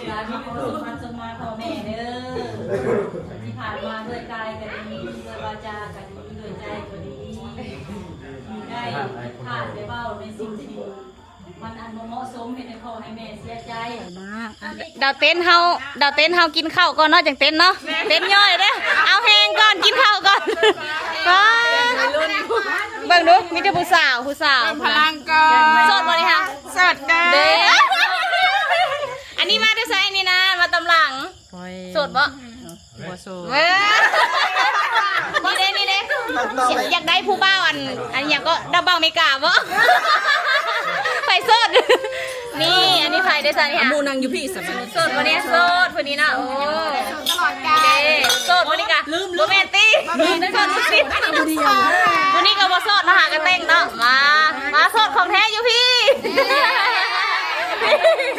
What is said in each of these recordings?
การมีความสุขความสมมาพ่อแม่เด้อที่ผ่านมาด้วยกายก็ดีด้วยวาจาก็ดีด้วยใจก็ดีได้ผ่านได้เบ้าในสิ่งที่มันอันเหมาะสมเห็นให้พ่อให้แม่เสียใจมากดาวเต้นเฮากินข้าวก่อนเนาะจังเต้นเนาะเต้นย่อยเด้เอาแห้งก่อนกินข้าวก่อนเบิ่งดูมีแต่ผู้สาวพลังก่อนสดบ่นี่ค่ะสดกันเด้อันนี้มาด้วยไซนี่นะมาตำหลังสดบ่บ่สดนี่เด้อยากได้ผู้บ่าวอันอยากก็ดับเบิลเมกาบ่ไฟสดนี่อันนี้ไฟด้วยไซนี่ค่ะมูนังอยู่พี่สดวันนี้สดวันนี้นะโอ้ตลอดกาลสดวันนี้กะโรแมนติกสดสิวันนี้ก็มาสดมาหากระเต้งเนาะมาสดของแท้อยู่พี่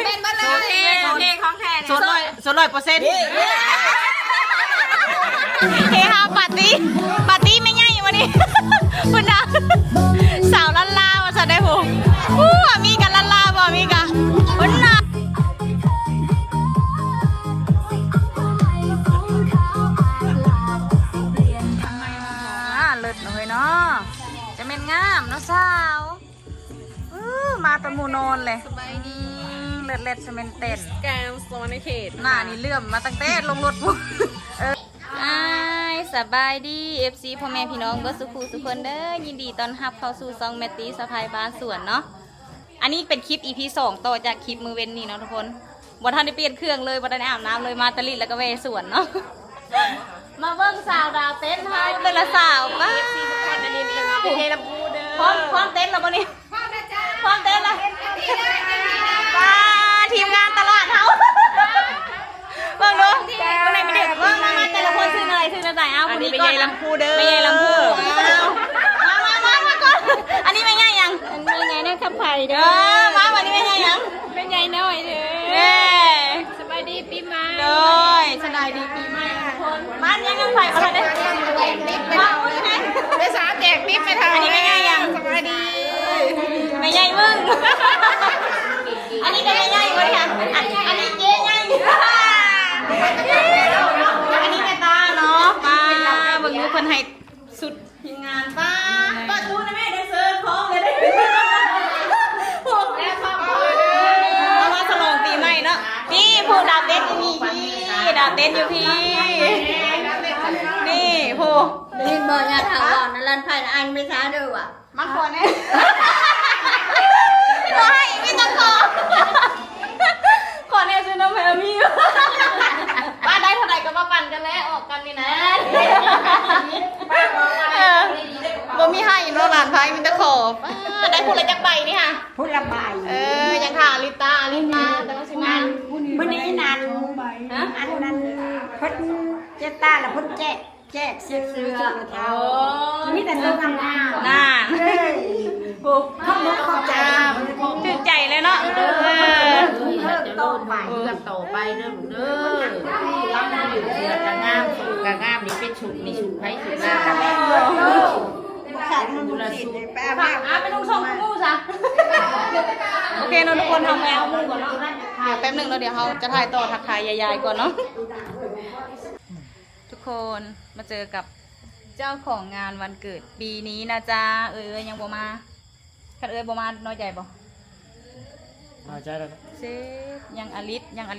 เป็นมาเลยโอเคของแท้สด100%เฮฮาปาร์ตี้ไม่ง่ายวันนี้คุณนะสาวลันลาว่าจะได้ผมมีกันลันลาบ่มีกันคุณนะเลิศหน่อยเนาะจะเป็นงามเนาะสาวมาตะมูนอนเลยเลิศจะเป็นเต้นแกมโซนในเขตหน้านี่เลื่อมมาตั้งแต่ลงรถปุ๊บสบายดี FC พ่อแม่พี่น้องเบิร์ดสุขุสุขคนเด้อยินดีต้อนรับเข้าสู่ซองแมตตี้สะพายบ้านสวนเนาะอันนี้เป็นคลิป EP 2ต่อจากคลิปมือเว้นนี่เนาะทุกคนบ่ทันได้เปลี่ยนเครื่องเลยบ่ทันได้อาบน้ำเลยมาตะลิดแล้วก็เวสวนเนาะมาเบิ่งสาวดาวเต้นให้เป็นละสาวป้าเฮลำพูเด้อพร้อมเต้นแล้วบ่นี่พร้อมเต้นแล้วป้าทีมงานตลาดเฮาเบิ่งดูคนไหนไม่เด็กเบิ่งมาแต่ละคนซื้ออะไรเอาคนนี้ก่อนไม่ใหญ่ลำพูเด้อไม่ใหญ่ลำพูมาก่อนอันนี้ไม่ใหญ่ยังไม่ใหญ่นะขับไผ่เด้อมาวันนี้ไม่ใหญ่ยังไม่ใหญ่น้อยเด้อสบายดีปีใหม่เลยสบายดีปีใหม่ทุกคนมันยังขับไผ่อะไรเนี่ยมาได้สาแจกปิ๊บไปทางอันนี้ไม่ใหญ่ยังสบายดีไม่ใหญ่มึงอันนี้ก็ไม่ใหญ่เว้ยค่ะอันนี้เจ๊ใหญ่อันนี้แม่ตาเนาะป้าเบิ่งดูคนให้สุดทีมงานป้าดูนะแม่ได้เซิร์ฟพร้อมเลยได้พวกแล้วพ่อเอามาฉลองปีใหม่เนาะนี่ผู้ดาวเต้นอยู่นี่พี่ดาวเต้นอยู่พี่นี่ผู้นี่บอกอย่าถามก่อนนะรันไผ่อันไม่ช้าด้วยว่ะมาขอแน่ขอให้พี่ตะขอแน่ซื้อน้ำแพรมีป้าได้เท่าไหร่ก็มาปั่นกันแล้วออกกันนี่นะบ่มีให้โนหลานไพ่มีแต่ขอได้พูดอะไรจากใบนี่ค่ะพูดละใบยังค่ะลิตาแต่ว่าสิงานวันนี้นานอันนั้นพุทธเจตาและพุทธแจกเสื้อเท้านี่แต่ตัวงามน่าปุ๊บขอบคุณขอบใจชื่นใจเลยเนาะโตไปเพื่อนโตไปเด้อเด้อรับมาอยู่เสือกระงามสูกระงามนี่เป็นฉุดนี่ฉุดไผ่ฉุดหน้าขาดมันดูสิไปอาบไปนุ่งชงมูซะโอเคเนาะทุกคนทำแมวมูก่อนเนาะแป๊บนึงแล้วเดี๋ยวเขาจะถ่ายต่อทักทายยายๆก่อนเนาะทุกคนมาเจอกับเจ้าของงานวันเกิดปีนี้นะจ๊ะยังบ่มาคันบ่มาน้อยใจบ่น้อยใจแล้วเซยังอ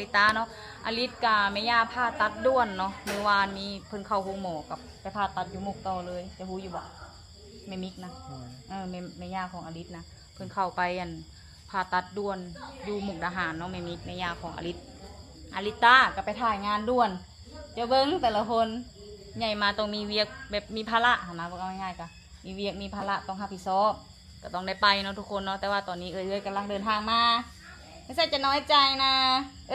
ลิตาเนาะอลิตกาแม่ย่าผ่าตัดด่วนเนาะเมื่อวานมีเพิ่นเข้าโรงหมอกับไปผ่าตัดอยู่มุกต่อเลยจะฮู้อยู่บ่แม่มิกนะแม่ย่าของอลิตนะเพิ่นเข้าไปผ่าตัดด่วนอยู่มุกดาหารเนาะแม่มิกแม่ย่าของอลิตาก็ไปถ่ายงานด่วนเจ้าเบิ้งแต่ละคนใหญ่มาต้องมีเวียกแบบมีภาระนะบอกเอาง่ายๆกันมีเวียกมีภาระต้องรับผิดชอบก็ต้องได้ไปเนาะทุกคนเนาะแต่ว่าตอนนี้กำลังเดินทางมาไม่ใช่จะน้อยใจนะ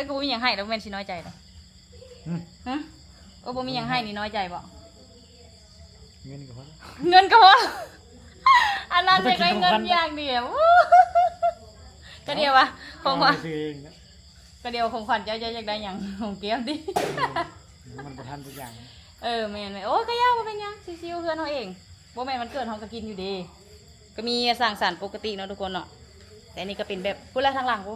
กูมีอย่างให้แล้วแม่นสิน้อยใจเลยบ่มีอย่างให้นี่น้อยใจบ่เงินก็พออันนั้นจะได้เงินอย่างเดียวก็เดียววะของขวัญก็เดียวของขวัญจะอยากได้อย่างของเกี้ยวดิมันประทันทุกอย่างแม่นโอ้ก็ยากมาเป็นยังซิวๆเพื่อนเขาเองโบแม่นมันเกิดเขาก็กินอยู่ดีก็มีสั่งสรรค์ปกติเนาะทุกคนเนาะแต่นี่ก็เป็นแบบพูดแล้วทางหลังกู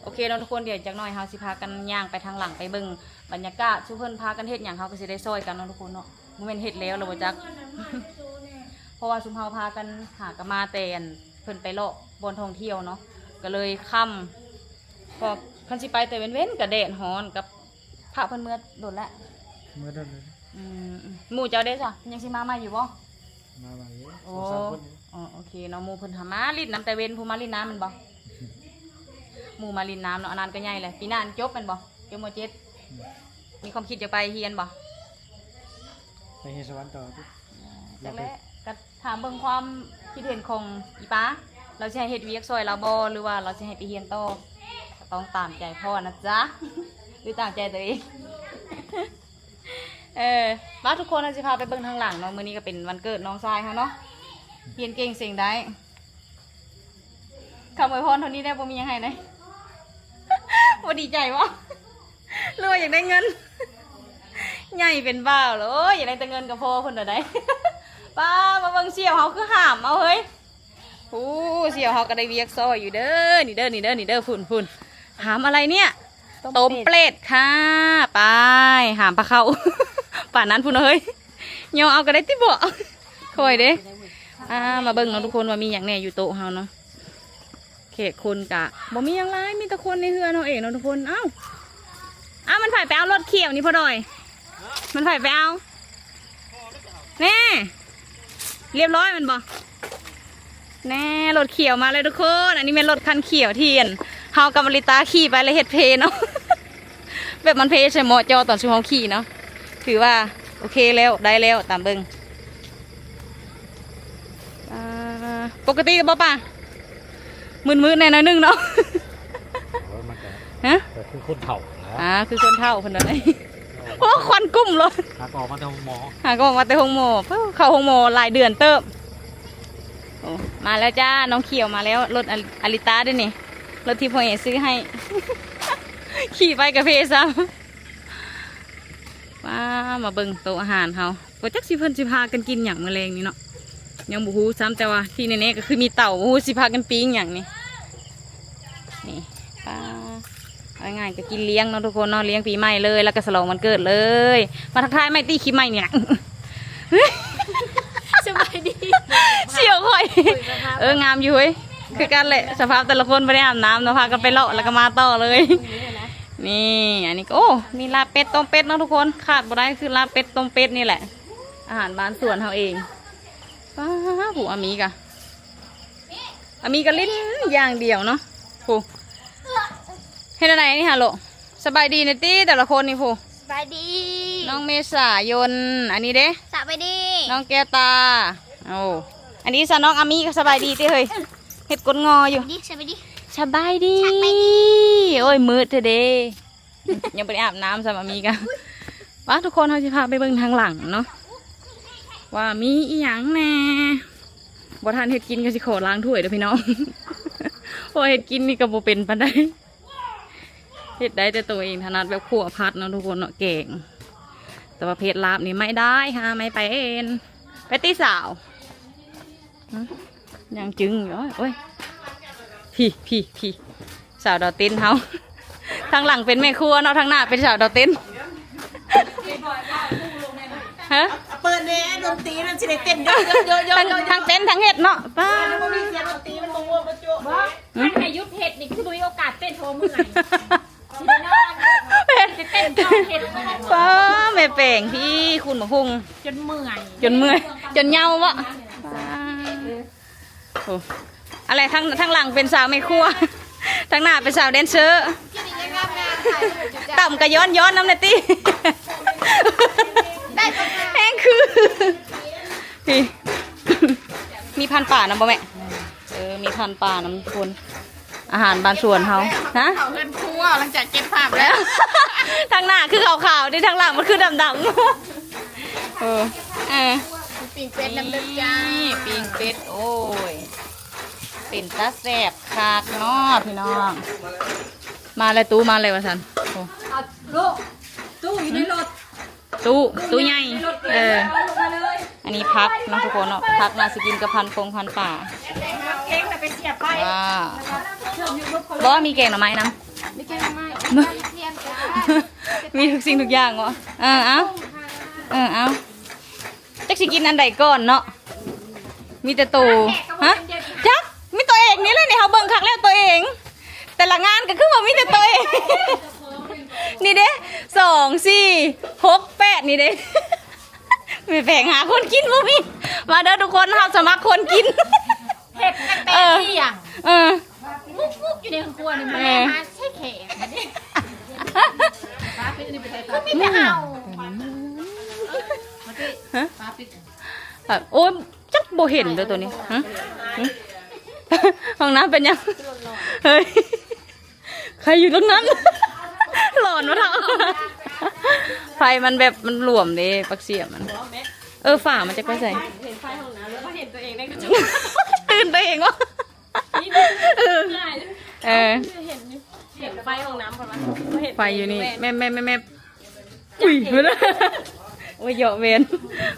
โอเคเนาะทุกคนเดี๋ยวจักหน่อยเฮาสิพากันย่างไปทางหลังไปเบิ่งบรรยากาศชุเพิ่นพากันเฮ็ดหยังเฮาก็สิได้ซอยกันเนาะทุกคนเนาะบ่แม่นเฮ็ดแล้วเราบ่จัก เพราะว่าชุมเฮาพากันหากนมาแต่อันเพิ่นไปเลาะบนท่องเที่ยวเนาะก็เลยค่ำพอคันสิไปแต่เว้นๆก็แดดร้อนกับพระเพิ่นเมื่อโดนละ เมื่อเดินเลย หมู่เจ้าเด้จ้ะยังสิมาใหม่อยู่บ่ มาเยอะ โอ้ สองคน อ๋อโอเคเนาะหมู่เพิ่นทำมาลิดน้ำแต่เว้นผู้มาลิดน้ำแมันบ่หมู่มาลิดน้ำเนาะอันนั้นก็ใหญ่เลยปีหน้าจบแมันบ่จบม.7มีความคิดจะไปเฮียนบ่ ไปเฮสวรรค์ต่อที่ จักแล้วก็ถามเบิ่งความคิดเห็นของอีป้าเราสิให้เฮ็ดเวียกซอยเราบ่หรือว่าเราสิให้ไปเฮียนต่อก็ต้องตามใจพ่อนะจ๊ะหรือตามใจตัวเอง บ้านทุกคนเราจะพาไปเบิ่งทางหลังเนาะมื้อนี้ก็เป็นวันเกิดน้องชายเขาเนาะเรียนเก่งเสียงได้คำอวยพรเท่านี้ได้บ่มีหยังให้ไหน บ่ดีใจวะรวยอยากได้เงิน ใหญ่เป็นบ้าเหรออยากได้แต่เงินกับพ่อคนเดียวได้ ป้ามาเบิ่งเสี่ยวเขาคือห้ามเอาเฮ้ยโอ้เสี่ยวเขาก็ได้เวียกซอยอยู่เด้อนี่เด้อนี่เด้อนี่เด้อฝุ่นหามอะไรเนี่ยต้มเปรตค่ะไปหามปลาเข้า ป่านนั้นพุ่นเฮ้ยเหี่ยวเอาก็ได้ติบ่คอยเด้มาเบิ่งเนาะทุกคนว่ามีอย่างแหน่อยู่โต๊ะเฮาเนาะเขตคนกะบ่มีอย่างไรมีแต่คนในเฮือนเฮาเองเนาะทุกคนเอ้ามันไผไปเอารถเขียวนี่พอดอยมันไผไปเอาแน่เรียบร้อยมันบ่แน่รถเขียวมาเลยทุกคนอันนี้เป็นรถคันเขียวเทียนเฮากับมริตาขี่ไปเลยเฮ็ดเพเนาะ แบบมันเพใช่เหมาะจอตอนช่วงเฮาขี่เนาะถือว่าโอเคแล้วได้แล้วตามเบิ่งปกติบ่ป่ะมืดๆแน่นอนนึงเนาะ มันก็ ฮะ คือคนเถ่าแล้ว คือคนเฒ่าคนนั้นเลย โอ้ควันกุ้มเลย หากออกมาทางหมอ ก็บอกมาแต่หงโมเข้าหงโมหลายเดือนเติบโอ้มาแล้วจ้าน้องเขียวมาแล้วรถอลิตาด้วยนี่รถที่พ่อเอ๋ซื้อให้ ขี่ไปกับเพซ้ำมาเบิ่งโต๊ะอาหารเขาโปรจักสิเพิ่นสิพากันกินอย่างมื้อแรงนี่เนาะยังบุฮูซ้ำแต่ว่าที่แน่ๆก็คือมีเต่าบุฮูสิพากันปิ้งอย่างนี้นี่ป้าเอาง่ายๆก็กินเลี้ยงเนาะทุกคนเนาะเลี้ยงปีใหม่เลยแล้วก็ฉลองวันเกิดเลยมาทักทายไม่ตีขี้ใหม่เนี่ย สบายดี เสี่ยวค่อยงามอยู่เฮ้ยคือกันแหละสภาพแต่ละคนไม่ได้อาบน้ำเนาะพากันไปเลาะแล้วก็มาต่อเลยนี่อันนี้ก็โอ้มีลาบเป็ดต้มเป็ดเนาะทุกคนขาดบ่ได้คือลาบเป็ดต้มเป็ดนี่แหละอาหารบ้านสวนเขาเองป้าผู้อามีกะลิ้นอย่างเดียวเนาะผู้เฮ็ดอะไรนี่ฮะโลสบายดีนะตี้แต่ละคนนี่ผู้ สบายดี น้องเมษายนอันนี้เด้ สบายดี น้องแก้วตาโอ้อันนี้ซะน้องอามีก็สบายดีติเฮ้ยเห็ดกดงออยู่ ดิสบายดี สบายดีโอ้ยมืดเถอะเด้ ยังไปอาบน้ำสำอามีกันว่าทุกคนเขาจะพาไปเบิ่งทางหลังเนาะว่ามีอีหยังแน่บ่ทานเห็ดกินก็สิขอล้างถ้วยเด้อพี่น้อง เพราะเห็ดกินนี่ก็บ่เป็นปานใดเห็ดได้แต่ตัวเองถนัดแบบขั่วผัดเนาะทุกคนเนาะเก่งแต่ว่าเพชรลาบนี่ไม่ได้ฮะไม่เป็นไปตีสาวยังจึงอยู่โอ้ยพี่สาวดาวเต้นเขาทางหลังเป็นแม่ครัวเนาะทางหน้าเป็นสาวดาวเต้นฮะ เปิดเนี่ยดนตรีมันสิได้เต้นเยอะๆ ทางเต้นทางเห็ดเนาะป้า มันมีเสียงดนตรีมันม่วงกระจุก ท่านอายุเห็ดนี่คือมีโอกาสเต้นโชว์เมื่อไหร่ เป็ด เต้นโชว์เห็ด ป้าแม่แป่งพี่คุณมาพุ่ง จนเมื่อย จนเมื่อยจนเหงาวะโอ้อะไรทางหลังเป็นสาวแม่ครัวทางหน้าเป็นสาวแดนเซอร์ต่ำกระย้อนน้ำเนตี้แห้งคือพี่มีพันป่านะบ่แม่มีพันป่าน้ำคนอาหารบ้านสวนเขานะ เขาเงินครัวหลังจากเก็บภาพแล้ว ทางหน้าคือขาวๆที่ทางหลังมันคือดำปิ่งเป็ดน้ำเดือดจ้า ปิงเป็ดโอ้ยเป็นตาแสบคากเนาะพี่น้องมาเลยตู้มาเลยวะสันโอ้ ลูกตู้อยู่ในรถ ตู้ใหญ่อันนี้พักนะทุกคนเนาะพักมาสกินกับพันป่า เก่งแต่ไปเสียบไป ว้าบอกว่ามีแกงหน่อไม้นะ ม ไม่แก้ไม่เทียมจ้า มีทุกสิ่งทุกอย่างวะเอาจักสิกินอันใดก่อนเนาะมีแต่ตัวฮะจักมีตัวเองนี่เลยนี่เขาเบิ่งคักแล้วตัวเอง แต่ละงานก็คือว่ามีแต่ตัวเองนี่เด้2 4 6 8นี่เด้ไม่แพงหาคนกินบ่มีมาเด้อทุกคนเฮาสมัครคนกิน เห็ดแปลกๆที่อย่าง มุกอยู่ในครัวนี่มันมาใช่แขกมันนี่ก็มีแต่เอา โอ้ยจักบ่เห็นเลยตัวนี้ฮะห้องน้ำเป็นยังเฮ้ยใครอยู่ตรงนั้นหลอนวะเท่าไฟมันแบบมันหลวมเลยปักเสียมันฝ่ามันจะก็ใส่เห็นไฟห้องน้ำแล้วก็เห็นตัวเองในกระจกตื่นตัวเองวะเห็นไฟห้องน้ำก่อนวะไฟอยู่นี่แม่อุ้ยโอ้ยเหยาะเวน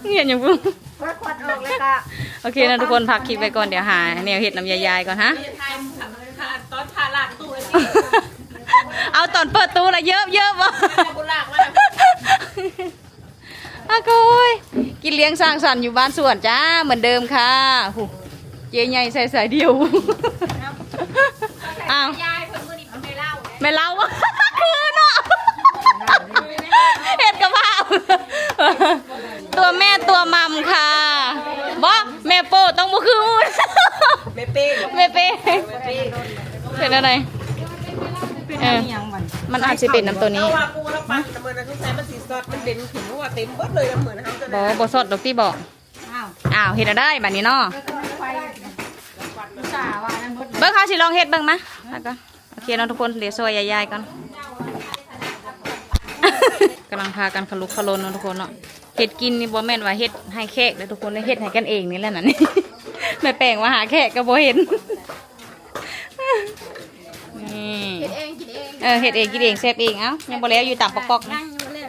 เงียบอย่างพุ่ง ควัดออกเลยค่ะ โอเคนะทุกคนพักคลิปไปก่อนเดี๋ยวหาแนวเห็ดน้ำยายๆก่อนฮะตอนผ่าหลังตู้เอาตอนเปิดตู้ละเยอะวะอาโกยกินเลี้ยงสร้างสรรค์อยู่บ้านสวนจ้าเหมือนเดิมค่ะหูเจ๊ใหญ่ใส่สายเดียวอ้าวย ายเพิ่นมื้อนี้ไม่เล่า ไม่เล่าคือเนาะเห็ดกระเพราตัวแม่ตัวมัมค่ะบ่แม่โป้ต้องบ่คือแม่เป้เป็นอะไรมันอาจจะเป็นน้ำตัวนี้ ว่าปูแล้วปั่นเหมือนทุกสายมันสีสดมันเด่นถึงว่าเต็มเบิดเลยเหมือนนะครับ บ่สดดอกที่บอกอ้าวเห็ดอะไรแบบนี้เนาะเบิ้งเขาสิลองเห็ดเบิ้งมะแล้วก็โอเคเนาะทุกคนเดี๋ยวซอยยายๆก่อนกำลังพากันขลุกขลนเนาะทุกคนเนาะเห็ดกินนี่บ่แม่นว่าเห็ดให้แขกเลยทุกคนเลยเห็ดให้กันเองนี่แหละน่ะนี่แม่แปลงว่าหาแขกก็บ่เห็นนี่ กินเองกินเอง เห็ดเองกินเองแซ่บเองเอ้ายังบ่แล้วอยู่ตามปอกๆนะ นั่งอยู่เลย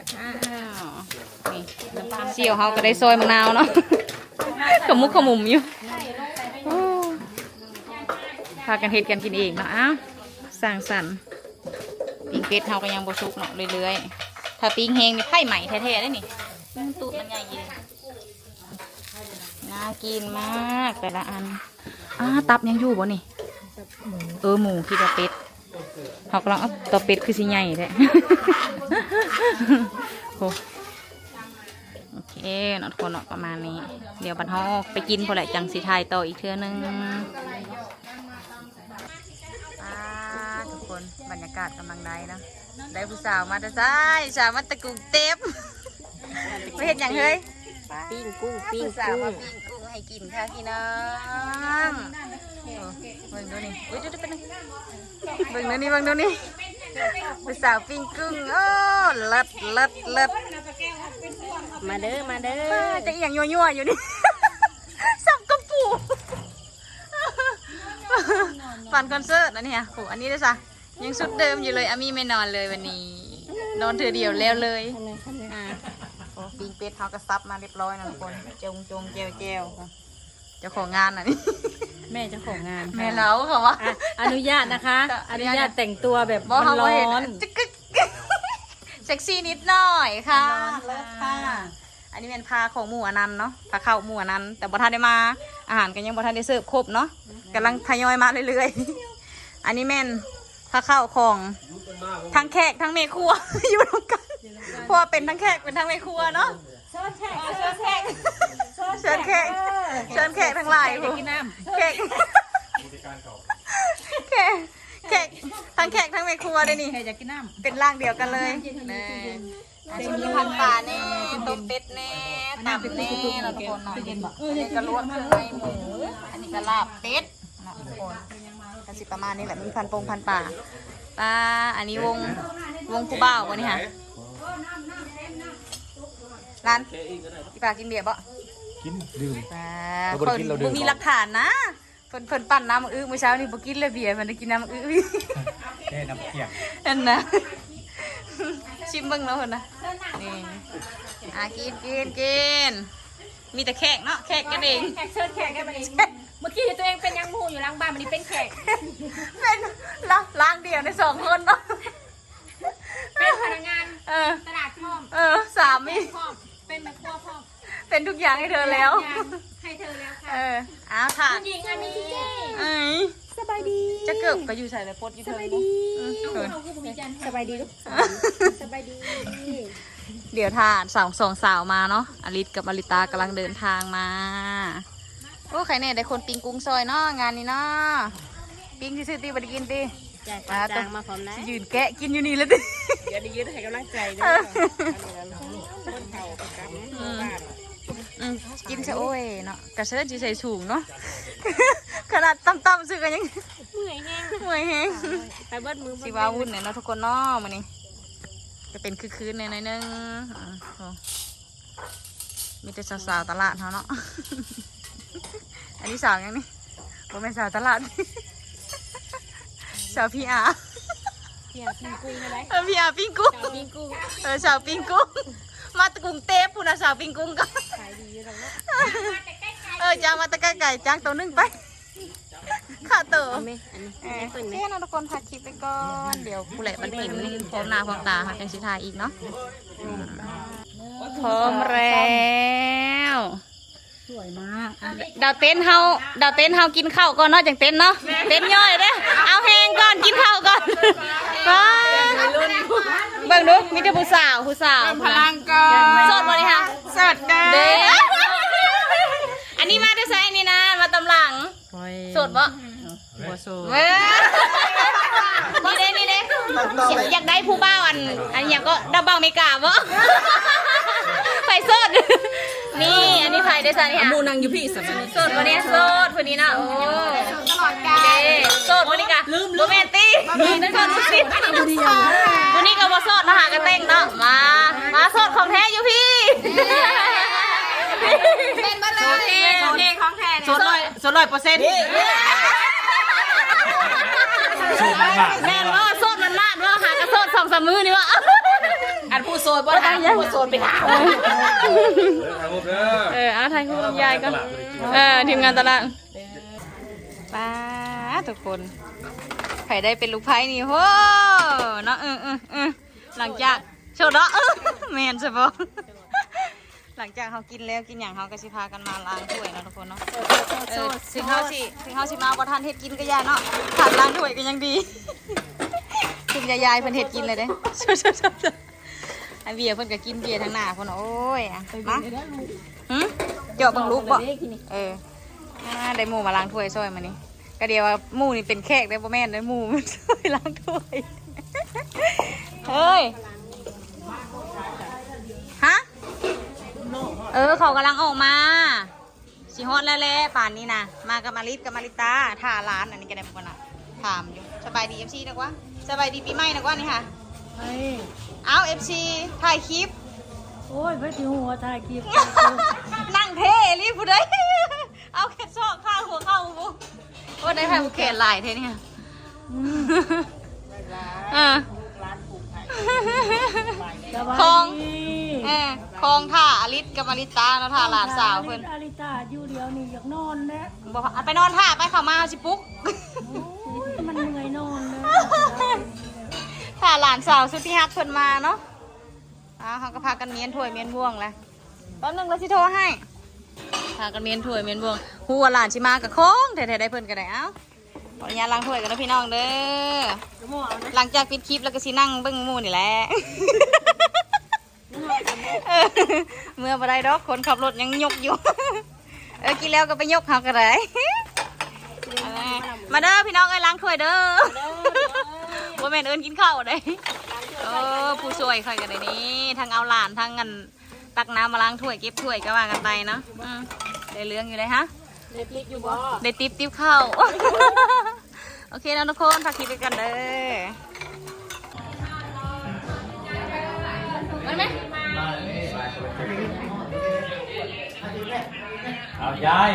นี่เสี่ยวเฮาก็ได้ซอยมะนาวเนาะขมุกขมุมอยู่โอ้พากันเฮ็ดกันกินเองเนาะอ้าวสร้างสรรค์ปิ้งเป็ดเฮาก็ยังบ่สุกเนาะเรื่อยๆถ้าปิ้งแห้งนี่ไผ่ใหม่แท้ๆได้นี่ตูดมันใหญ่ยิงน่ากินมากแต่ละอันตับยังอยู่บ่นี่หมูคิดว่าเป็ดเขากำลังเอาตัวเป็ดคือสิใหญ่แท้ โอเคเนาะทุกคนเนาะประมาณนี้เดี๋ยวบัดเฮาไปกินพอแหละจังสีไทยต่ออีกเทื่อนึงทุกคนบรรยากาศกำลังได้นะได้ผู้สาวมาแต่ซ้ายสาวมาตะกุกเต็มไม่เห็นอย่างเฮ้ยปิ้งกุ้งสาวมาปิ้งกุ้งให้กินค่ะพี่น้องเบิ่งดูนี่อุ้ยดูเป็นเบิ่งดูนี่ผู้สาวปิ้งกุ้งโอ้เลิศมาเด้อ จะอีหยังยั่วๆอยู่นี่ สับกระปูฝันคอนเสิร์ตนะเนี่ยโหอันนี้ด้วยซะยังสุดเดิมอยู่เลยอามี่ไม่นอนเลยวันนี้ นอนเธอเดียวแล้วเลยโอ้ปิ้งเป็ดเขาก็ซับมาเรียบร้อยนะทุกคนจงแก้วเจ้าของงานน่ะนี่ แม่เจ้าของงาน แม่เล้าเขาว่า อนุญาตนะคะ อนุญาตแต่งตัวแบบ บ่ มัน เขา ร้ เห็น อน จึ๊กเซ็กซี่นิดหน่อยค่ะเลิศค่ะ อันนี้เป็นพาของหมู่อนันต์เนาะพาเข้าหมู่อนันต์แต่บ่ทันได้มาอาหารก็ยังบ่ทันได้เสิร์ฟครบเนาะกำลังทยอยมาเรื่อยๆ อันนี้แม่นพาเข้าของทั้งแขกทั้งเมครัว อยู่ร่วมกันเพราะว่าเป็นทั้งแขกเป็นทั้งเมครัวเนาะเชิญแขกทั้งหลายแขกทั้งแขกทั้งเมครัวเลยนี่ ๆอยากกินน้ำ เป็นร่างเดียวกันเลยชิมพันป่าแน่ต้มเป็ดแน่ตับแน่เราทุกคนเนาะอันนี้ก็ลวกเครื่องในหมูอันนี้ก็ลาบเป็ดเนาะทุกคนกระสิประมาณนี้แหละมีพันป่าอันนี้วงผู้บ่าววันนี้ค่ะร้านพี่ป่ากินเบียร์บ่ กินดื่ม เพิ่นบ่มีหลักฐานนะเพิ่นปั่นน้ำมื้อเช้านี่บ่กินเลยเบียร์มันได้กินน้ำอื้อ แค่น้ำเพียง นั่นนะชิมเบิ่งแล้วคนนะนี่กินมีแต่แขกเนาะแขกกันเอง แขกเชิญแขกกันไปเอง มื่อกี้ตัวเองเป็นยังหมูอยู่หล้างบ้านมันนี่เป็นแขก เป็นล้างเดียวใน2 คนเนาะ เป็นพนักงาน ตลาดพร้อม สามี พร้อมเป็นแม่ครัวพร้อม เป็นทุกอย่างให้เธอแล้ว ให้เธอแล้วค่ะ อ้าวค่ะ ผู้หญิงอันนี้ สบายดี จะเกือบก็อยู่ใส่เลยปดอยู่เธอเนาะ เขาคือมีจันทร์ สบายดีลูกสบายดี เดี๋ยวทานสองสาวมาเนาะอลิสกับอลิตากำลังเดินทางมาโอ้ใครเนี่ยได้คนปิ้งกุ้งซอยเนาะงานนี้เนาะปิ้งที่ซื้อตีบันกินตี จ่ายจางมาพร้อมนะ ยืนแกะกินอยู่นี่แล้วดิ อย่าได้ยืดให้กำลังใจเด้อคนเฒ่าประจำบ้าน กินซะโอ้ยเนาะกระเชิญจีใส่สูงเนาะ ขนาดต่ำๆซื้อกันยังเมื่อยแห้ง ไปเบิดมือ สิว้าวุ่นเนี่ยเนาะทุกคนเนาะมันนี่จะเป็นคืนๆหน่อยนึงมีแต่สาวๆตลาดเขาเนาะ อันนี้สาวยังนี่ผมเป็นสาวตลาด สาวพี่อา เที่ยงกินกุ้งอะไร พี่อาปิ้งกุ้ง กินกุ้ง สาวปิ้งกุ้งมาตะกุงเทพพูนะสาวปิ้งกุ้งก็ ขายดีอยู่แล้ว จ้างมาตะไก่ไก่จ้างตัวนึงไปข้าเต๋อ ไหมอันนี้ โอเคนะทุกคนพักคลิปไปก่อนเดี๋ยวผู้แหละมันเห็นพร้อมหน้าพร้อมตาค่ะจังสิทายอีกเนาะพร้อมแล้ว สวยมากอ่ะ ดาวเต้นเฮากินข้าวก่อนเนาะจังเต้นเนาะเต้นย่อยเด้อเอาแหงก่อนกินข้าวก่อนไปเบิ่งดูมีแต่ผู้สาวพลังก่อนโสดบ่นี่ค่ะโสดกันเด้ออันนี้มาได้ไสนี่นะมาตำหลัง โอ้ย โสดบ่ บัวโซ เว้ยนี่เด้อยากได้ผู้บ่าวอันอยากก็ดับเบิลเมกาบ่ไฟโสดนี่อันนี้ไฟได้ซะนี่ค่ะ มูนังอยู่พี่สมัยนี้ โสดวันนี้โสดคนนี้นะโอ้ตลอดกาลโสดวันนี้กะโรแมนติกนั่นโสดสิวันนี้ก็มาโสดมาหากระเต้งเนาะมาโสดของแท้อยู่พี่เป็นมาเลยของแท้ โซน100%แม่ว่าโสดมันลาดว่าหากระโสด2-3 มื้อนี่วะ อันผู้โซนบ่ทางผู้โซนไปถาม เอาถ่ายคู่กับยายก่อนทีมงานตลาดป้าทุกคนใครได้เป็นลูกไผ่นี่โหเนาะหลังจากโชว์เนาะแมนใช่ปะหลังจากเขากินแล้วกินอย่างเขาก็สิพากันมาล้างถ้วยเนาะทุกคนเนาะถึงเขาสิมาประทานเห็ดกินก็ยาเนาะขาดล้างถ้วยก็ยังดีคุณยายเพิ่นเห็ดกินเลยเด้ไอเบียร์เพิ่นก็กินเบียร์ทั้งหน้าเพิ่นโอ้ยมาเจาะบังลูกบ่ได้หมูมาล้างถ้วยซอยมานี่ก็เดียวว่าหมูนี่เป็นแขกได้บ่แม่นได้หมูมันซอยล้างถ้วยเฮ้ยฮะเขากำลังออกมาสิฮอดแล้วแหละป่านนี้นะมากับมาริสกับมาริตาท่าร้านอันนี้ก็ได้บ่น่ะถามอยู่สบายดี FC นะกว่าสบายดีปีใหม่นะกว่านี่ค่ะ เฮ้ย เอา FC ถ่ายคลิป โอ้ยไปที่หัวถ่ายคลิป นั่งเท่รีบผู้ใดเอาแค่ชอกข้างหัวเข้าบุโอ้ได้ค่ะผู้เขตหลายเท่เนี่ยคองคองท่าอลิสกับมาริตาเนาะท่าหลานสาวเพิ่น อาริตาอยู่เดียวนี่อยากนอนแล้ว บอกไปนอนท่าไปเข้ามาสิปุ๊ก มันเหนื่อยนอนเลย ท่าหลานสาวสุดที่ฮักเพิ่นมาเนาะเขาก็พากันเมียนถ้วยเมียนบ่วงแหละตอนนึงเราสิโทรให้พากันเมียนถ้วยเมียนบ่วงหัวหลานสิมากับคองแท้ๆได้เพิ่นก็ได้เอ้าขออนุญาตล้างถ้วยกันนะพี่น้องเด้อหลังจากปิดคลิปแล้วก็สินั่งเบิ่งหมู่นี่แหละเมื่อบ่ได้ดอกคนขับรถยังยกอยู่กินแล้วก็ไปยกเขาก็ได้มาเด้อพี่น้องเอ้ยล้างถ้วยเด้อบ่แม่นเอิ้นกินข้าวได้ผู้ช่วยค่อยกันได้นี่ทั้งเอาหลานทั้งเงินตักน้ำมาล้างถ้วยเก็บถ้วยก็ว่ากันไปเนาะได้เรื่องอยู่เลยฮะได้ติ๊บข้าวโอเคนะทุกคนพักคลิปไปกันเด้อมันไหม เอายาย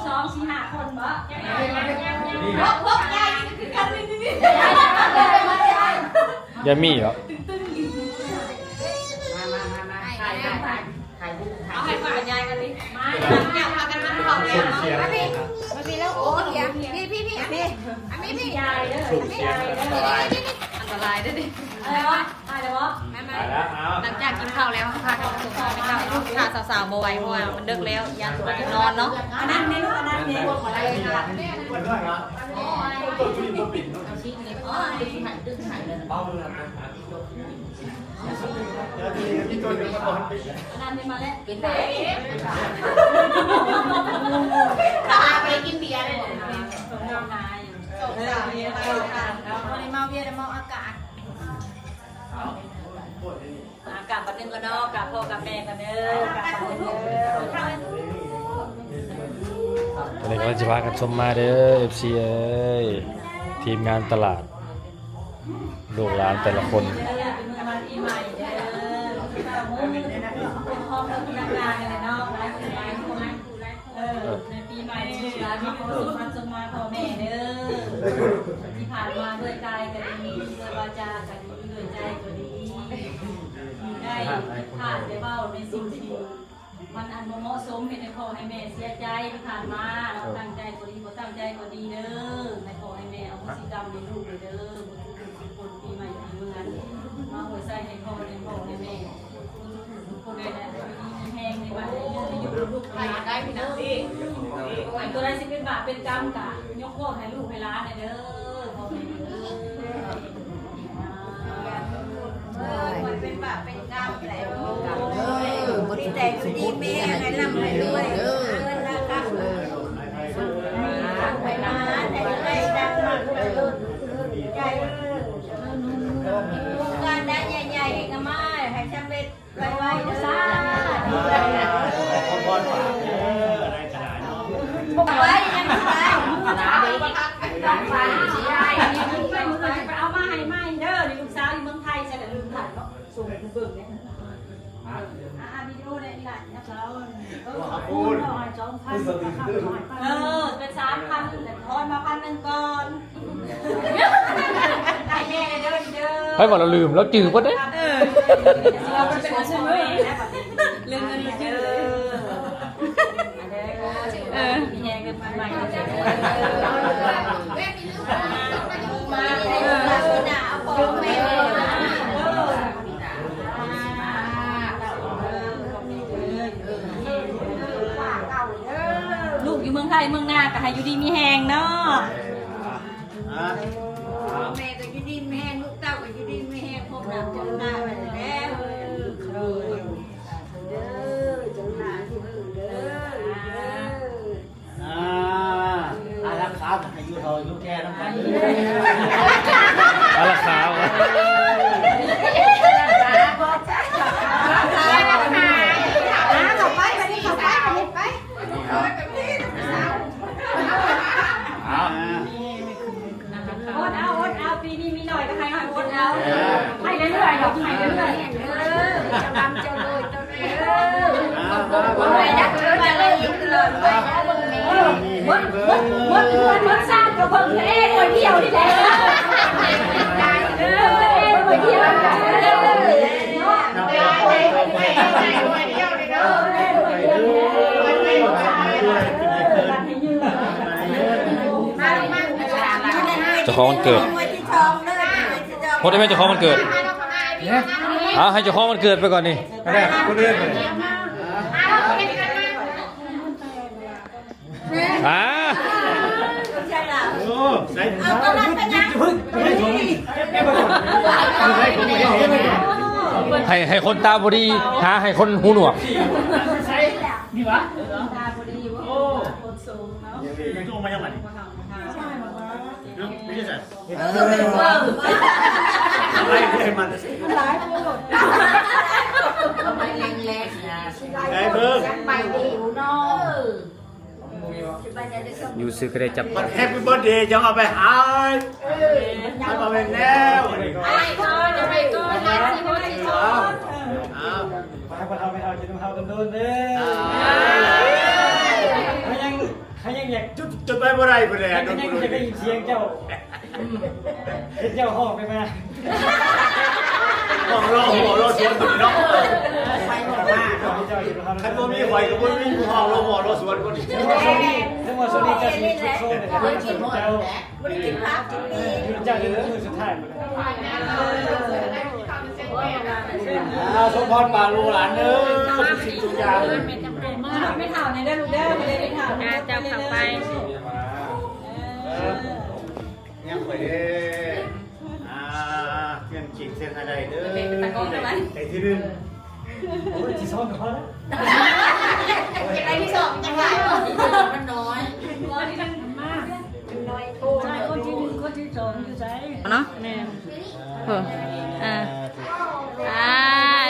2-4-5 คนบ่ ยายมีเหรอ แล้วโอ้ยพี่อันนี้พี่ ยายเด้อ สุกเสียงอันตราย อันตรายด้วยดิ อะไรวะอะไรวะ ตายแล้วเอา หลังจากกินข้าวแล้วพากันมาส่งของไปข้าวค่ะสาวๆโบไหวเพราะว่ามันดึกแล้วยันตัวจะนอนเนาะ อันนั้นเนี่ยอันนั้นเนี่ย มันด้วยเหรอตัวที่มันปิด ชิ้นนี้อ๋อดึงหายเลย เอาเลยแล้วที่ตัวนึงมันร้อนปิด นั่นนี่มาแล้ว เป็นไรตาไปกินเบียร์เลย เมาเบียร์เมาอากาศ อากาศบัดนึงก็เนาะกับพ่อกับแม่กันเด้อกลับบัดนึงเด้อ ตอนนี้ก็จะพากันชมมาเด้อ FC เอ้ยทีมงานตลาดลูกหลานแต่ละคน เป็นวันปีใหม่เด้อมุ้งเป็นห้องเริ่มพนักงานกันเลยเนาะไลฟ์ไลฟ์ในปีใหม่ลูกหลานมีความสุขความสมมาพ่อแม่เด้อที่ผ่านมาด้วยกายก็ดีด้วยวาจาก็ดีด้วยใจก็ดีได้ผ่านได้เบ้าในสิ่งที่มันอันบ่เหมาะสมเห็นให้พ่อให้แม่เสียใจที่ผ่านมาเราตั้งใจก็ดีบ่ตั้งใจก็ดีเด้อให้พ่อให้แม่เอาพฤติกรรมในลูกเด้อทุกคนปีใหม่ปีเมืองมาหัวใจให้พ่อให้แม่ทุกคนเลยนะมีแห้งในวันนี้อยู่ลูกหลานได้พี่น้องดิตัวใดสิเป็นบาปเป็นกรรมกะยกโทษให้ลูกให้หลานเด้อพ่อแม่เด้อ มันเป็นบาปเป็นกรรมแหละดีแต่ดีแม่ให้ร่ำให้รวยเงินนะครับไปมาแต่ไม่ดังมากเลยใจการได้ใหญ่ๆก็มาให้สำเร็จไวๆนะซ่า ขอบคุณฝากเด้ออะไรขนาดนี้ ไว้ยังไง นาดีต้องฟันสิได้ ไปเอามาให้ใหม่เด้อนี่ลูกสาวอยู่เมืองไทยใช่แต่ลืมถ่ายเนาะส่งให้เบิ่งเนี่ยวิดีโอเนี่ยนี่แหละนะเราพูดหน่อย2,000เป็น3,000แต่ทอนมา1,000ก่อนได้แน่เด้อเด้อ ให้บอกเราลืมแล้วจืดปะเด้ เราเป็นคนช่วยเรื่องเงินเยอะมีแหงกันใหม่ มาเอาของแม่ ลูกอยู่เมืองไทยเมืองนาก็ให้อยู่ดีมีแหงเนาะ แม่ก็อยู่ดีแม่ลูกเต้าก็อยู่ดีแม่พบหน้าจนหน้าไปแล้วเด้อจนหน้าที่มือเด้อ อารักษาผมอายุเท่าอายุแก่น้ำมัน เอาละขาว อดเอาปีนี้มีหน่อยก็ให้หน่อยอดเอาให้เรื่อยๆหรอกให้เรื่อยๆ จะรำจะรวยจะไปยักษ์ไปเลยเลยไปยักษ์มึงสร้างกับเพิ่งเอ้คนเดียวนี่แหละเอ้คนเดียวเจ้าของวันเกิดโคตรได้ไหมเจ้าของวันเกิดให้เจ้าของวันเกิดไปก่อนนี่ ก็ได้กูเลื่อนเลย โอ้ใส่ถุงเท้ายึดพึ่งให้คนตาบอดีหาให้คนหูหนวก นี่วะโอ้ยังโทรมายังไงไม่ใช่ใส่อะไรเลยมัน ไม่เล็งเล็กนะ ไอ้เบิ้ง ไปดีเนาะ อยู่ซื้อก็ได้จับ มันแฮปปี้เบิร์ดเดย์จังเอาไปหายมันมาเป็นแล้ว จะไปก่อนนะสิพ่อสิพ่อ เอาไปเอาจะต้องเอากันโดนเด้เขายังอยากจุดไปเมื่อไรไปเลยโดนกูจะได้ยินเสียงเจ้าเจ้าห้องไปมา ห้องรอหัวรอสวนตัวนี้เนาะ ไปหมดมาเนาะ คันบ่มีไฟก็บ่มีผู้ห้องรอหัวรอสวนคนนี้ นึกว่าโซนี่จะสิชุดโซ่เลยครับ เพิ่นสิหมดแล้ว ไม่ได้กินผักกินดี เจ้าจะมือสุดท้ายหมด สมพรปากลูกหลานเด้อสิ่งทุกอย่าง ไม่เท่าในเด้อลูกเด้อไม่ได้ไม่เท่า เจ้าขับไป ยังไปเด้เงินกิ่งเส้นอะไรเด้อไอ้ที่นึง ที่ซ้อนกับเขาแล้ว อะไรที่สองจังหวะมันน้อย ใช่คนที่1คนที่2อยู่ใจ เนาะ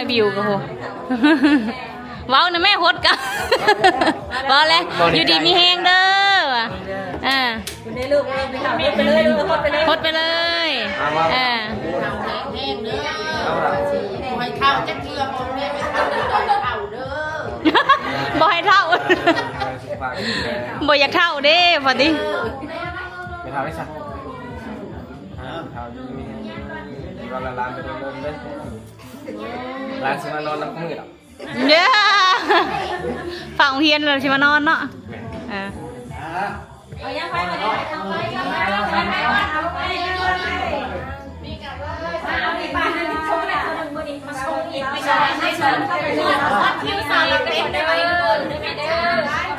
บิวก็โหเว้านะแม่ฮดกะเว้าเลยอยู่ดีมีแฮงเด้อคุณได้ลูกไปทำไปเลยฮดไปเลย ฮดไปเลยแห้งเด้อให้ข้าวจะเกลือบ่ได้ไปทำข้าวเด้อ บ่ให้เท่าบ่อยากเท่าเด้พอดี ไปทำได้สักทำมีวันละล้านไปโดนเลยร้านสิมานอนน้ำมืดหรอ เด้อฝั่งเฮียนเราสิมานอนเนาะเอาย่างไปมาดิเอาไปเอาไปเอาไปบ้านนั่นชมแล้วมึงบ่ดีมาชมอีกไม่ใช่ไม่ใช่คิวสาวเราเป็นได้ไหมคนได้ไหมเด้อ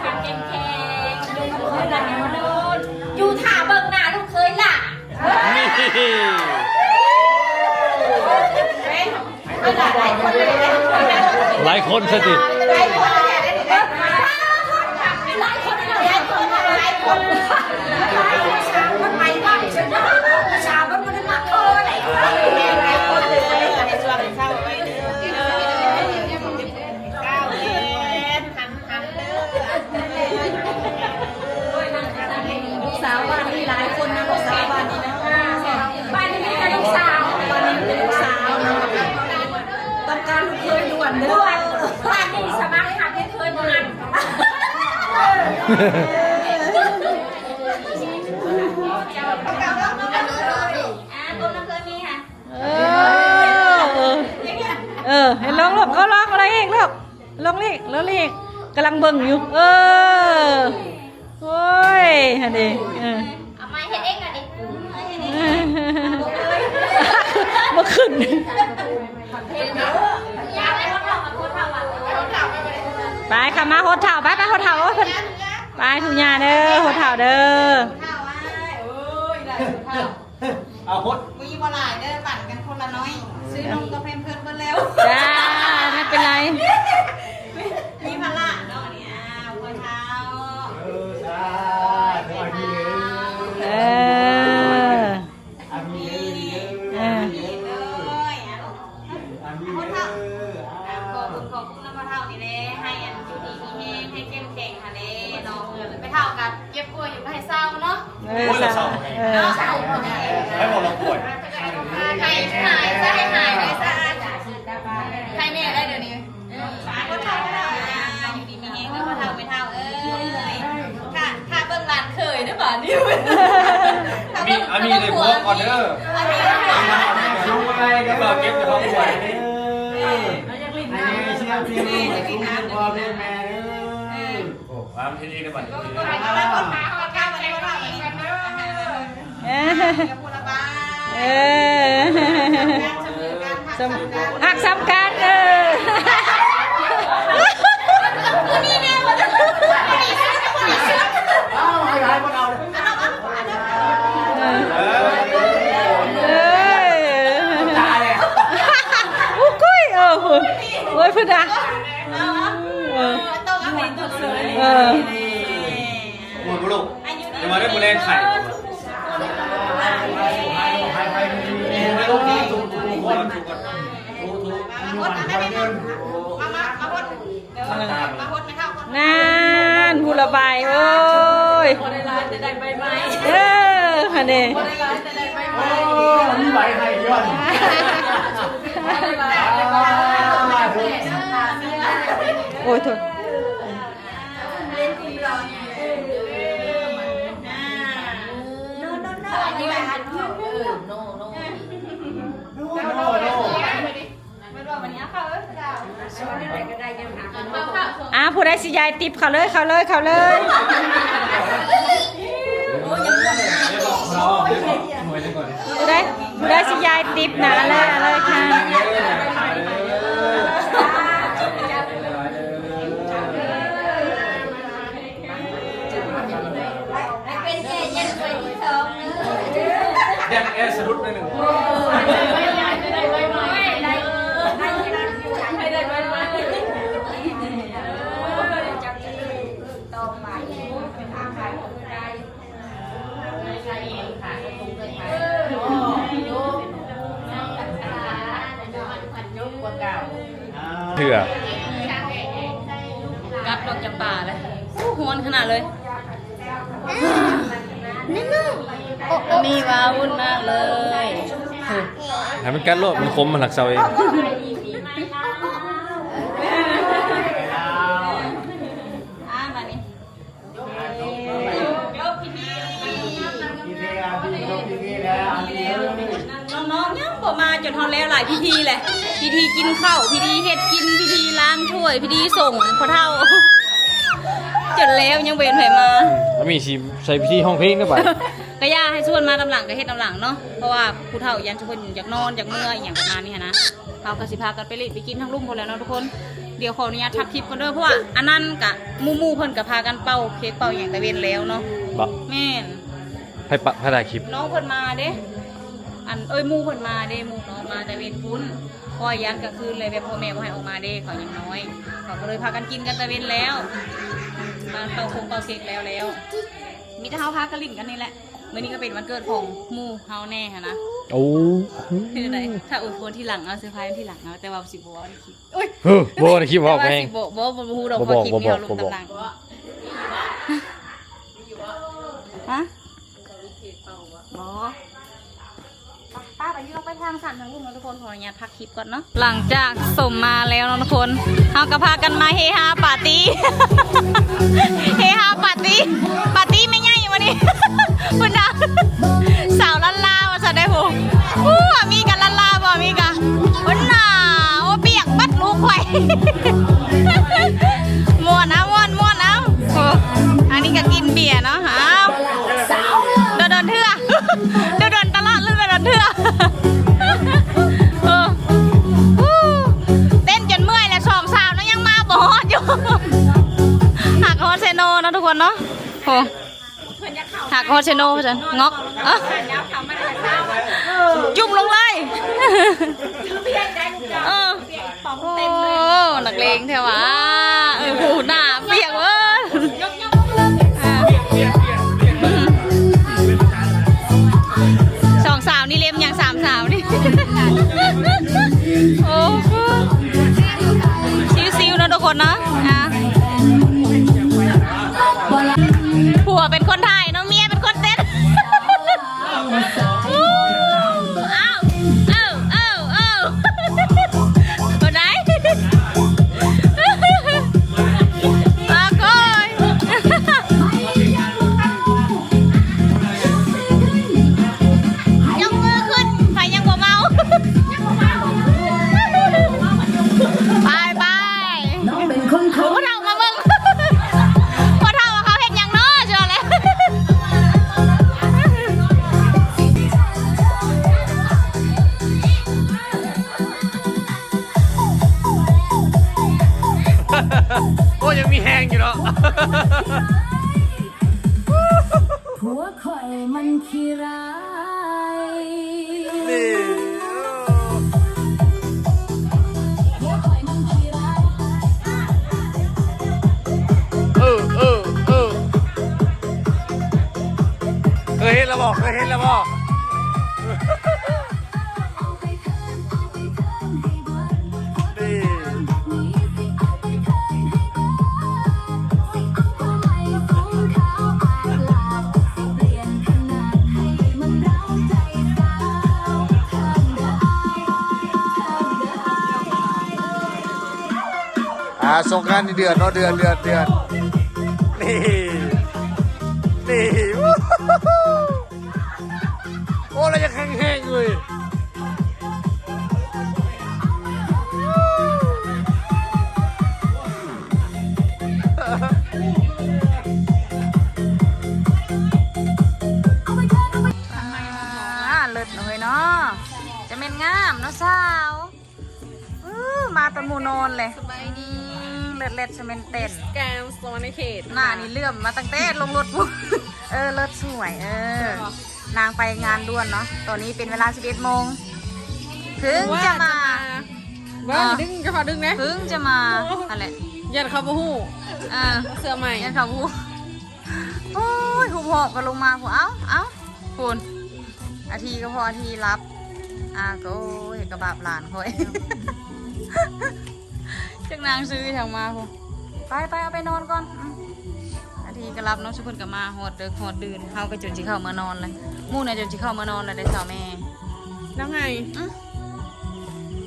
ทำแข็งแข็งอยู่กับเพื่อนกันโดนอยู่ถ่าเบิ่งหน้าลูกเคยล่ะหลายคนสติ สาวบ้านนี่หลายคนนะลูกสาวบ้านนี่นะบ้านนี้มีแต่ลูกสาวบ้านนี้มีแต่ลูกสาวนะต้องการลูกเคยด่วนเด้อบ้านนี้สมัครหาเพชรเคยมันให้ลองลูกก็ลองอะไรอีกลูกลองลีกแล้วลีกกำลังเบิ่งอยู่โอ้ยฮะดิเอาไม้เฮ็ดเองน่ะดิ มาขึ้น อยากให้เขาทำกับคนทำอ่ะ ไปค่ะมาโหดเถ่าไปโหดเถ่าไปทุกญาเด้อโหดเถ่าเด้อ เอาพด มีบ่หลายเด้อปั่นกันคนละน้อยซื้อนมกับเพมเพิ่นเบิ่แล้ว จ้าไม่เป็นไร มีพละเนาะเนี่ยหัวเท้า สาธุอามี อามี ดีเลยอามี ขอบคุณน้ำพระเท่านี่เลยให้อันอยู่ดีมีแฮงให้เข้มแข็งค่ะเด้น้องไปเท่ากันเก็บป่วยอยู่ก็ให้เศร้าเนาะ เศร้าให้บอกเราป่วย ใครหายซะให้หายเลยซะใครแม่ได้เดี๋ยวนี้พระเท่าอยู่ดีมีแฮงก็พระเท่าไม่เท่าค่ะเบิ่งหลานเคยด้วยบ่นี่อามีเลยพวกก่อนเด้อชูอะไรก็บอกเก็บในห้องป่วยนี่เชื่อพี่นี่ชูเป็นพ่อเป็นแม่เด้อโอ้ความที่นี่ได้บัดหักซ้ำกันนี่แน่หมดอ้าวให้หายคนเอาตายเลย อู้กุ้ยโอ้ยพึ่งนะหมดลูกจะมาได้บุเรงไข่ให้ลูกนี่ถูกคนถูกคนถูกคนเงิน นานผู้ระบายโอ้ยฮะเน่ โอ้มีใบไข่ย้อนโอ้ยโทษ โน่ ผู้ใดสิยายติบเขาเลยผู้ใดสิยายติบหนาเลยค่ะยังแอร์สะดุดไปหนึ่งเถื่อ กัดดอกจำป่าเลยหวนขนาดเลยมีวาวุ่นมากเลย ให้มันกัดโลดมันคมมันหลักเสาเอง มานี่น้องๆยังบ่มาจนทอนแล้วหลายพิธีเลยพิธีกินข้าวพิธีเฮ็ดกินพิธีล้างถ้วยพิธีส่งพ่อเฒ่าจนแล้วยังเว้นไผมา แล้วมีชีใส่พิธีห้องเพลงด้วยไป ก็ย่าให้ชวนมาตำหลังก็เฮ็ดตำหลังเนาะเพราะว่าผู้เฒ่ายันทุกคนอยากนอนอยากเมื่อยอย่างประมาณนี้นะเราก็สิพากันไปเล่นไปกินทั้งรุ่มคนแล้วเนาะทุกคนเดี๋ยวขออนุญาตทักคลิปกันเด้อเพราะว่าอันนั้นกะมู่เพิ่นก็พากันเป่าเค้กเป่าอย่างตะเวนแล้วเนาะ บ่ แม่น ให้ปะให้ได้คลิป น้องเพิ่นมาเด้มู่เพิ่นมาเด้มู่น้องมาตะเวนพุ่นพอยันกลางคืนเลยแบบพ่อแม่บ่ให้ออกมาเด้เขายังน้อยเขาก็เลยพากันกินกันตะเวนแล้วมาเป่าเค้กแล้วมีแต่เฮาพากันลิ้นกันนี่แหละมื้อนี้ก็เป็นวันเกิดของหมู่เฮาแน่ค่ะนะ โอ้ คืออะไรถ้าอวยพรที่หลังเอาเซอร์ไพรส์ที่หลังเอาแต่ว่าสิบวอในคลิปอุ้ย เฮ้อบ่ในคลิปบอกแพง แต่ว่าสิบวอเราพอคลิปนี้เราลงตำลังฮะบอป้าไปที่เราไปทางสั่นทางรุ่มทุกคนขออนุญาตพักคลิปก่อนเนาะหลังจากสมมาแล้วทุกคนเราก็พากันมาเฮฮาปาร์ตี้ เฮฮาปาร์ตี้ไม่ง่ายวันนี้คุณดาสาวลันลาว่าจะได้ผมมีกันลันลาบ่มีกันคุณน่าโอ้เปียกบัดลูกไข่ ม่วนนะอันนี้ก็กินเบียร์เนาะเดินเถื่อเดินตลาดลื่นเดินเถื่อเต้นจนเมื่อยแล้ว2 สาวแล้วยังมาบอดอยู่หักฮอเซโนเนาะทุกคนเนาะหักฮอเซโนจันงอกจุ่มลงเลยโอ้นักเลงเทวะหูหน้าเปียกเว้ย2 สาวนี่เล่มอย่าง3 สาวนี่โอ้ซิวๆนะทุกคนเนาะผัวเป็นคนถ่ายน้องเมียเป็นคนเต้นคนไหนมาก่อนยกมือขึ้นไฟยังบ่เมาไปน้องเป็นคนเขาเรามาเบิ่งพอเท่าเขาเห็นยังเนาะเชื่อเลยโอ้ยังมีแหงอยู่เนาะ หัวข่อยมันขี้ร้าย นี่ เห็นแล้วบอกเห็นแล้วบอกนี่ส่งงานในเดือนเนาะเดือนนี่โอ้เรายังแห้งๆเลย นงามเนาะสาวมาตะมูนอนเลย สบายดี เล็ดๆเซเมนเต็ด แกมโซนในเขต หน้านี่เลื่อมมาตั้งแต่ลงรถปุ๊บเลิศสวยนางไปงานด่วนเนาะตอนนี้เป็นเวลา 11 โมงถึงจะมา ว่าดึงจะพอดึงนะ ถึงจะมาอะไร ยันเขาบ่ฮู้เสื้อใหม่ ยันเขาพูโอ้ยหุบหอบก็ลงมาผมเอ้าคุณอาทีก็พออาทีรับก็เห็นกระบาบหลานคอยจักนางซื้อทางมาผมไปเอาไปนอนก่อนอาทีก็รับน้องชุกคนกับมาหอดเด็กหอดดื่นเขาก็จนจิเข้ามานอนเลยมู่เนี่ยจนจิเข้ามานอนเลยได้สาวแม่ แล้วไง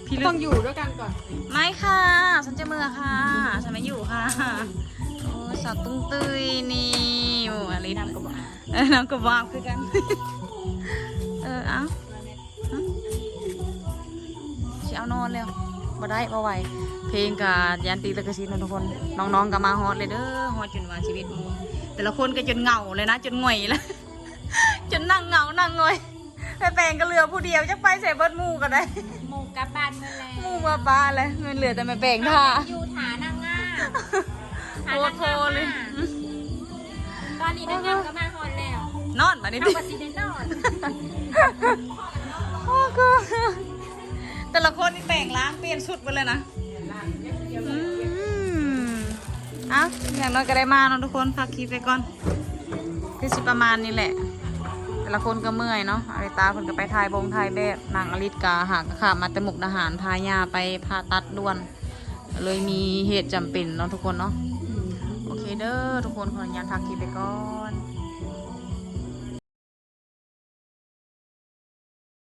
พี่ ต้องอยู่ด้วยกันก่อน ไม่ค่ะฉันจะเมื่อค่ะฉันไม่อยู่ค่ะโอ้สาวตุ้งตุ้ยนี่โอ้อะไรน้ำกระบอกน้ำกระบอกคือกันเอาจะเอานอนแล้วบ่ได้บ่ไหวเพลงกับยันตีตะกะซีนทุกคนน้องๆก็มาฮอตเลยเด้อฮอตจนว่าชีวิตมูแต่ละคนก็จนเหงาเลยนะจนหงอยแล้ว จนนั่งเหงานั่งหงอยไปแปลงก็เหลือผู้เดียวจะไปใส่เบิดหมูก็ได้ หมูกลับบ้านเมื่อไร หมูมาบ้าเลยเงินเหลือแต่ไม่แปลงท่า อยู่ฐานางงาม โทรเลย ตอนนี้นางงามก็มาฮอนแล้ว นอนมาดิ เข้ากับซีเดนนอน โอ้ก็แต่ละคนนี่แต่งล้างเปลี่ยนชุดไปเลยนะอย่างน้อยก็ได้มาเนาะทุกคนพักคลิปไปก่อนคือสิประมาณนี้แหละ แต่ละคนก็เมื่อยเนาะอาริตาคนก็ไปถ่ายแบบนางอลิศกาหากขามาแต่มุกดาหารพายาไปผ่าตัดด่วนเลยมีเหตุจำเป็นเนาะทุกคนเนาะโอเคเด้อทุกคนขออนุญาตพักคลิปไปก่อน